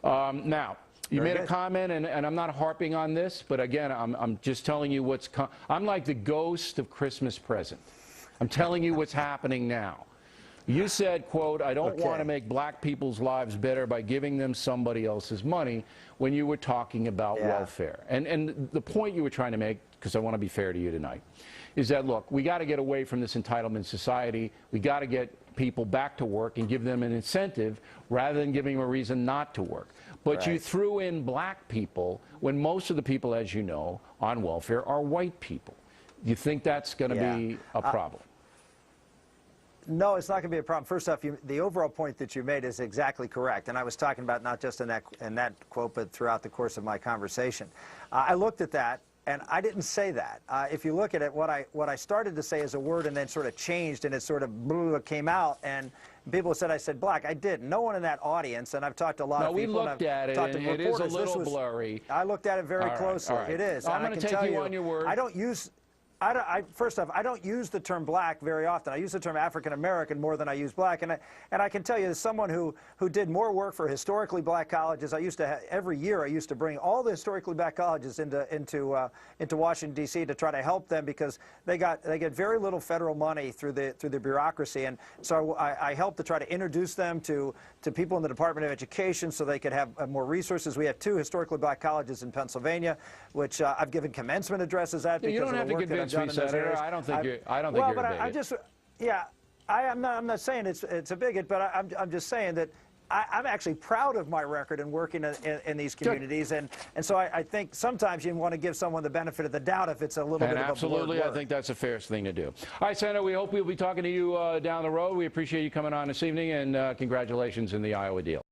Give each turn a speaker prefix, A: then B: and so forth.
A: Now, you made a comment, and I'm not harping on this, but again, I'm just telling you I'm like the ghost of Christmas present. I'm telling you what's happening now. You said, quote, I don't want to make black people's lives better by giving them somebody else's money when you were talking about welfare. And the point you were trying to make, because I want to be fair to you tonight, is that, look, we got to get away from this entitlement society. We got to get people back to work and give them an incentive rather than giving them a reason not to work. But you threw in black people when most of the people, as you know, on welfare are white people. Do you think that's going to be a problem?
B: No, it's not going to be a problem. First off, the overall point that you made is exactly correct, and I was talking about not just in that quote, but throughout the course of my conversation. I looked at that, and I didn't say that. If you look at it, what I started to say as a word, and then sort of changed, and it sort of came out, and people said I said black. I didn't. No one in that audience, and I've talked to a lot of people.
A: No, we looked at it, and it is a little blurry.
B: I looked at it very closely.
A: All right.
B: It is.
A: I'm going to take you on your word.
B: I don't use. First off, I don't use the term black very often. I use the term African American more than I use black, and I can tell you, as someone who did more work for historically black colleges, I used to every year I used to bring all the historically black colleges into Washington D.C. to try to help them, because they get very little federal money through the bureaucracy, and so I helped to try to introduce them to people in the Department of Education so they could have more resources. We have 2 historically black colleges in Pennsylvania, which I've given commencement addresses at because of the work that I've done in those areas.
A: I don't think you're a bigot.
B: I'm not saying it's a bigot, but I'm just saying that I'm actually proud of my record in working in these communities, and so I think sometimes you want to give someone the benefit of the doubt if it's a little bit of a
A: absolutely,
B: blurred word.
A: I think that's the fairest thing to do. All right, Senator, we hope we'll be talking to you down the road. We appreciate you coming on this evening, and congratulations in the Iowa deal.